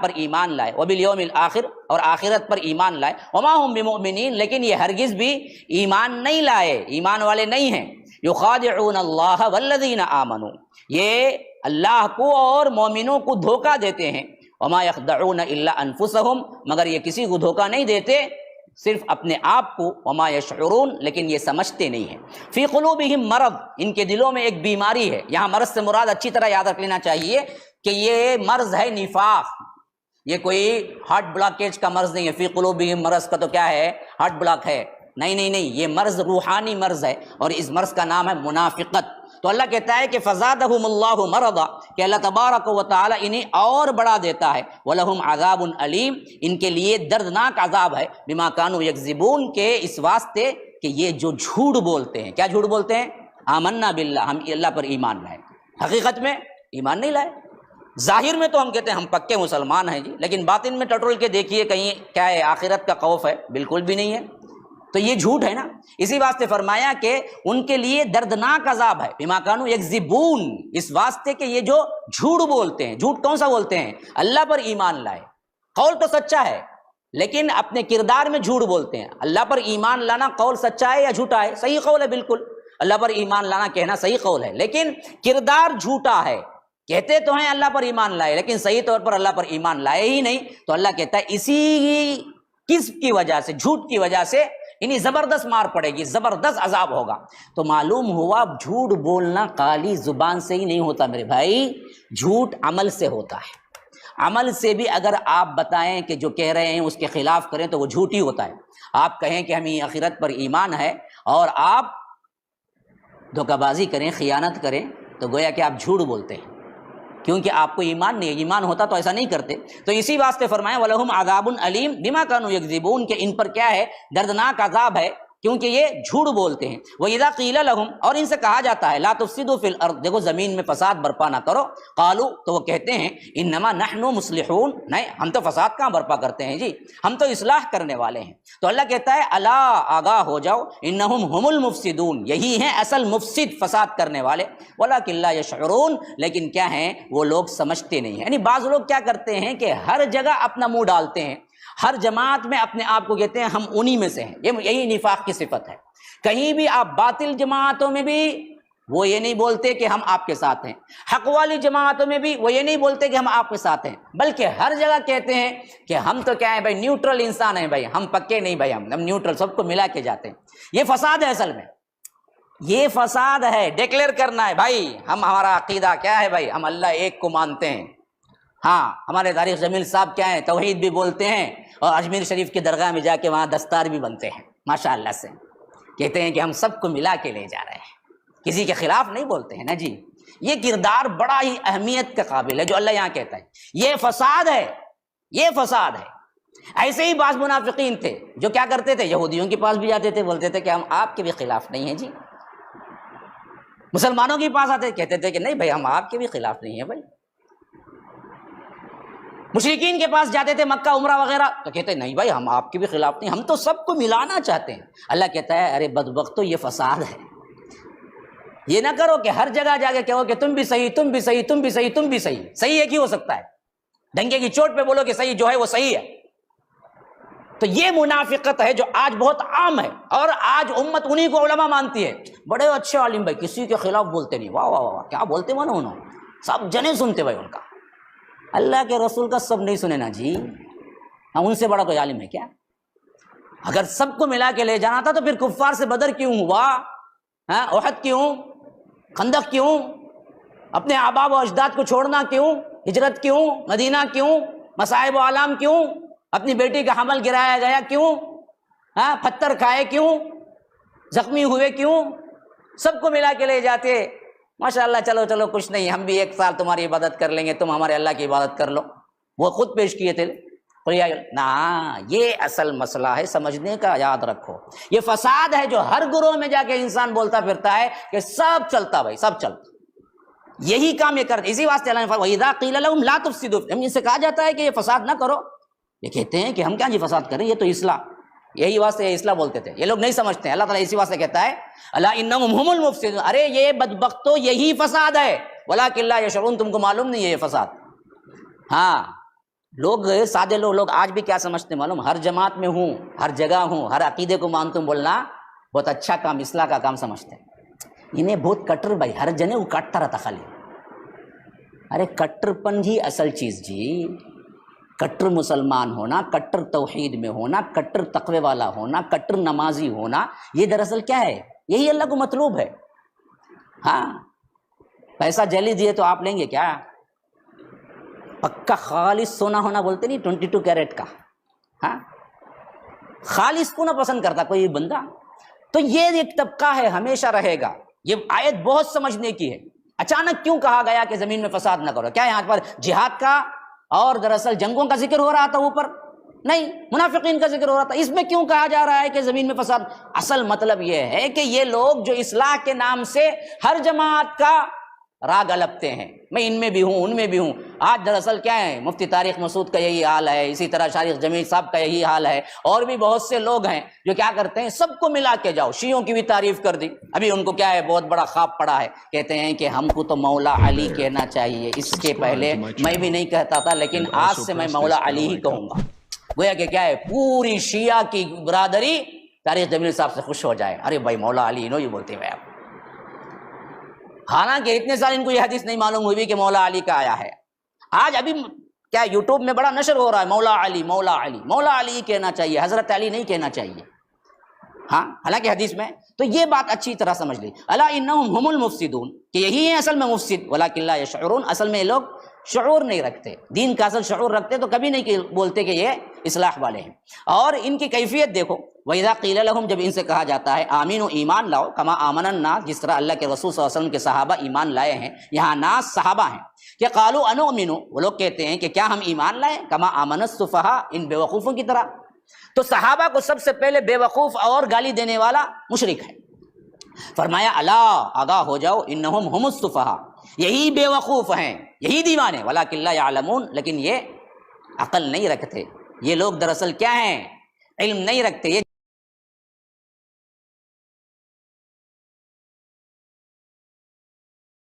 پر ایمان لائے، وبالیوم الآخر اور آخرت پر ایمان لائے، وما ہم بمؤمنین لیکن یہ ہرگز بھی ایمان نہیں لائے، ایمان والے نہیں ہیں، یخادعون اللہ والذین آمنوا، یہ اللہ کو اور مومنوں کو دھوکہ دیتے ہیں، وما یخدعون الا انفسہم مگر یہ کسی کو دھوکہ نہیں دیتے صرف اپنے آپ کو، وما یشعرون لیکن یہ سمجھتے نہیں ہیں، فی قلوبہم مرض ان کے دلوں میں ایک بیماری ہے، یہاں مرض سے مراد اچھی طرح یاد رکھ لینا چاہیے کہ یہ مرض ہے نفاق، یہ کوئی ہارٹ بلاکیج کا مرض نہیں ہے، فی قلوبہم مرض کا تو کیا ہے، ہارٹ بلاک ہے، نہیں، یہ مرض روحانی مرض ہے اور اس مرض کا نام ہے منافقت۔ تو اللہ کہتا ہے کہ فزادہم اللہ مرضا، کہ اللہ تبارک و تعالی انہیں اور بڑھا دیتا ہے، وَلَهُمْ عَذَابٌ علیم ان کے لیے دردناک عذاب ہے، بما کانوا یکذبون کے اس واسطے کہ یہ جو جھوٹ بولتے ہیں، کیا جھوٹ بولتے ہیں، آمنا باللہ ہم اللہ پر ایمان لائے، حقیقت میں ایمان نہیں لائے، ظاہر میں تو ہم کہتے ہیں ہم پکے مسلمان ہیں جی، لیکن باطن میں ٹٹول کے دیکھیے کہیں کیا ہے، آخرت کا خوف ہے، بالکل بھی نہیں ہے، تو یہ جھوٹ ہے نا۔ اسی واسطے فرمایا کہ ان کے لیے دردناک عذاب ہے، بما کانوا یکذبون اس واسطے کہ یہ جو جھوٹ بولتے ہیں، جھوٹ کون سا بولتے ہیں، اللہ پر ایمان لائے، قول تو سچا ہے لیکن اپنے کردار میں جھوٹ بولتے ہیں۔ اللہ پر ایمان لانا قول سچا ہے یا جھوٹا ہے، صحیح قول ہے، بالکل اللہ پر ایمان لانا کہنا صحیح قول ہے، لیکن کردار جھوٹا ہے، کہتے تو ہیں اللہ پر ایمان لائے لیکن صحیح طور پر اللہ پر ایمان لائے ہی نہیں، تو اللہ کہتا ہے اسی کذب کی وجہ سے، جھوٹ کی وجہ سے انہیں زبردست مار پڑے گی، زبردست عذاب ہوگا۔ تو معلوم ہوا جھوٹ بولنا خالی زبان سے ہی نہیں ہوتا میرے بھائی، جھوٹ عمل سے ہوتا ہے، عمل سے بھی اگر آپ بتائیں کہ جو کہہ رہے ہیں اس کے خلاف کریں تو وہ جھوٹ ہی ہوتا ہے۔ آپ کہیں کہ ہمیں آخرت پر ایمان ہے اور آپ دھوکہ بازی کریں، خیانت کریں، تو گویا کہ آپ جھوٹ بولتے ہیں، کیونکہ آپ کو ایمان نہیں ہے، ایمان ہوتا تو ایسا نہیں کرتے۔ تو اسی واسطے فرمایا وَلَهُمْ عَذَابٌ عَلِيمٌ بِمَا كَانُوا يَكْذِبُونَ کہ ان پر کیا ہے، دردناک عذاب ہے کیونکہ یہ جھوٹ بولتے ہیں۔ وَإِذَا قِيلَ لَهُمْ اور ان سے کہا جاتا ہے لا تفسدوا فی الارض، دیکھو زمین میں فساد برپا نہ کرو، قالوا تو وہ کہتے ہیں انما نحن مصلحون، نہیں ہم تو فساد کہاں برپا کرتے ہیں جی، ہم تو اصلاح کرنے والے ہیں۔ تو اللہ کہتا ہے الا آگاہ ہو جاؤ، انہم هم المفسدون یہی ہیں اصل مفسد، فساد کرنے والے، ولکن لا یشعرون لیکن کیا ہیں وہ لوگ سمجھتے نہیں ہیں۔ یعنی بعض لوگ کیا کرتے ہیں کہ ہر جگہ اپنا منہ ڈالتے ہیں، ہر جماعت میں اپنے آپ کو کہتے ہیں ہم انہی میں سے ہیں، یہی نفاق کی صفت ہے۔ کہیں بھی آپ باطل جماعتوں میں بھی وہ یہ نہیں بولتے کہ ہم آپ کے ساتھ ہیں، حق والی جماعتوں میں بھی وہ یہ نہیں بولتے کہ ہم آپ کے ساتھ ہیں، بلکہ ہر جگہ کہتے ہیں کہ ہم تو کیا ہے بھائی، نیوٹرل انسان ہیں بھائی، ہم پکے نہیں بھائی، ہم نیوٹرل، سب کو ملا کے جاتے ہیں۔ یہ فساد ہے، اصل میں یہ فساد ہے، ڈیکلیئر کرنا ہے بھائی ہمارا عقیدہ کیا ہے بھائی، ہم اللہ ایک کو مانتے ہیں۔ ہاں ہمارے طارق جمیل صاحب کیا ہیں، توحید بھی بولتے ہیں اور اجمیر شریف کی درگاہ میں جا کے وہاں دستار بھی بنتے ہیں، ماشاء اللہ سے کہتے ہیں کہ ہم سب کو ملا کے لے جا رہے ہیں، کسی کے خلاف نہیں بولتے ہیں نا جی۔ یہ کردار بڑا ہی اہمیت کا قابل ہے جو اللہ یہاں کہتا ہے، یہ فساد ہے، یہ فساد ہے۔ ایسے ہی بعض منافقین تھے جو کیا کرتے تھے، یہودیوں کے پاس بھی جاتے تھے، بولتے تھے کہ ہم آپ کے بھی خلاف نہیں ہیں جی، مسلمانوں کے پاس آتے کہتے تھے کہ نہیں بھائی ہم آپ کے بھی خلاف نہیں ہیں بھائی، مشرکین کے پاس جاتے تھے مکہ عمرہ وغیرہ تو کہتے ہیں نہیں بھائی ہم آپ کے بھی خلاف نہیں، ہم تو سب کو ملانا چاہتے ہیں۔ اللہ کہتا ہے ارے بدبختو یہ فساد ہے، یہ نہ کرو کہ ہر جگہ جا کے کہو کہ تم بھی صحیح، تم بھی صحیح، تم بھی صحیح، تم بھی صحیح، صحیح ایک ہی ہو سکتا ہے، ڈنگے کی چوٹ پہ بولو کہ صحیح جو ہے وہ صحیح ہے۔ تو یہ منافقت ہے جو آج بہت عام ہے، اور آج امت انہی کو علماء مانتی ہے، بڑے اچھے عالم بھائی، کسی کے خلاف بولتے نہیں، واہ واہ واہ کیا بولتے مانو انہوں، سب جنے سنتے بھائی ان کا، اللہ کے رسول کا سب نہیں سنے نا جی، ہم ان سے بڑا کوئی عالم ہے کیا؟ اگر سب کو ملا کے لے جانا تھا تو پھر کفار سے بدر کیوں ہوا، احد کیوں، خندق کیوں، اپنے آبا و اجداد کو چھوڑنا کیوں، ہجرت کیوں، مدینہ کیوں، مصائب و آلام کیوں، اپنی بیٹی کا حمل گرایا گیا کیوں، پتھر کھائے کیوں، زخمی ہوئے کیوں، سب کو ملا کے لے جاتے، ماشاءاللہ چلو چلو کچھ نہیں، ہم بھی ایک سال تمہاری عبادت کر لیں گے، تم ہمارے اللہ کی عبادت کر لو، وہ خود پیش کیے تھے نا۔ یہ اصل مسئلہ ہے، سمجھنے کا، یاد رکھو یہ فساد ہے جو ہر گروہ میں جا کے انسان بولتا پھرتا ہے کہ سب چلتا بھائی، سب چلتا، یہی کام یہ کرتے۔ اسی واسطے اللہ نے فرمایا وَإِذَا قِيلَ لَهُمْ لَا تُفْسِدُوا، ہم ان سے کہا جاتا ہے کہ یہ فساد نہ کرو، یہ کہتے ہیں کہ ہم کیا جی فساد کریں، یہ تو اصلاح، یہی واسطے یہ اصلاح بولتے تھے، یہ لوگ نہیں سمجھتے ہیں۔ اللہ تعالیٰ اسی واسطے کہتا ہے الا انہم هم المفسدون، ارے یہ بدبختو یہی فساد ہے، ولکن لا یشعرون، تم کو معلوم نہیں ہے یہ فساد۔ ہاں لوگ سادے لوگ آج بھی کیا سمجھتے ہیں معلوم؟ ہر جماعت میں ہوں، ہر جگہ ہوں، ہر عقیدے کو مانتا ہوں بولنا بہت اچھا کام، اصلاح کا کام سمجھتے ہیں۔ انہیں بہت کٹر بھائی، ہر جنے وہ کاٹتا رہتا خالی۔ ارے کٹر پن ہی اصل چیز جی، کٹر مسلمان ہونا، کٹر توحید میں ہونا، کٹر تقوی والا ہونا، کٹر نمازی ہونا، یہ دراصل کیا ہے؟ یہی اللہ کو مطلوب ہے۔ ہاں پیسہ جلی دیے تو آپ لیں گے کیا؟ پکا خالص سونا ہونا بولتے نہیں، 22 کیرٹ کا، ہاں خالص کو نہ پسند کرتا کوئی بندہ۔ تو یہ ایک طبقہ ہے، ہمیشہ رہے گا۔ یہ آیت بہت سمجھنے کی ہے۔ اچانک کیوں کہا گیا کہ زمین میں فساد نہ کرو؟ کیا یہاں پر جہاد کا اور دراصل جنگوں کا ذکر ہو رہا تھا اوپر؟ نہیں، منافقین کا ذکر ہو رہا تھا۔ اس میں کیوں کہا جا رہا ہے کہ زمین میں فساد؟ اصل مطلب یہ ہے کہ یہ لوگ جو اصلاح کے نام سے ہر جماعت کا راگ الپتے ہیں، میں ان میں بھی ہوں، ان میں بھی ہوں۔ آج دراصل کیا ہے، مفتی طارق مسعود کا یہی حال ہے، اسی طرح شارق جمیل صاحب کا یہی حال ہے، اور بھی بہت سے لوگ ہیں جو کیا کرتے ہیں، سب کو ملا کے جاؤ۔ شیعوں کی بھی تعریف کر دی، ابھی ان کو کیا ہے، بہت بڑا خواب پڑا ہے، کہتے ہیں کہ ہم کو تو مولا علی کہنا چاہیے۔ اس کے پہلے میں بھی نہیں کہتا تھا، لیکن آج سے میں مولا علی ہی کہوں گا۔ گویا کہ کیا ہے، پوری شیعہ کی برادری طارق جمیل صاحب سے خوش ہو جائے، ارے بھائی مولا علی انہوں یہ بولتے ہوئے آپ، حالانکہ اتنے سال ان کو یہ حدیث نہیں معلوم ہوئی کہ مولا علی کا آیا ہے۔ آج ابھی کیا یوٹیوب میں بڑا نشر ہو رہا ہے، مولا علی مولا علی، مولا علی کہنا چاہیے، حضرت علی نہیں کہنا چاہیے، ہاں حالانکہ حدیث میں۔ تو یہ بات اچھی طرح سمجھ لی، الا انہم ہم المفسدون، کہ یہی ہیں اصل میں مفسد، ولکن لا یشعرون، اصل میں یہ لوگ شعور نہیں رکھتے، دین کا اصل شعور رکھتے تو کبھی نہیں بولتے کہ یہ اصلاح والے ہیں۔ اور ان کی کیفیت دیکھو، وَإِذَا قِيلَ لَهُمْ، جب ان سے کہا جاتا ہے آمینو ایمان لاؤ، کما آمن الناس، جس طرح اللہ کے رسول صلی اللہ علیہ وسلم کے صحابہ ایمان لائے ہیں، یہاں ناس صحابہ ہیں، کہ قالوا انؤمن، وہ لوگ کہتے ہیں کہ کیا ہم ایمان لائیں، کما آمن السفہاء، ان بے وقوفوں کی طرح۔ تو صحابہ کو سب سے پہلے بے وقوف اور گالی دینے والا مشرک ہے۔ فرمایا الا، آگاہ ہو جاؤ، انہم ہم السفہاء، یہی بے وقوف ہیں، یہی دیوانے، ولکن لا یعلمون، لیکن یہ عقل نہیں رکھتے۔ یہ لوگ دراصل کیا ہیں، علم نہیں رکھتے۔ یہ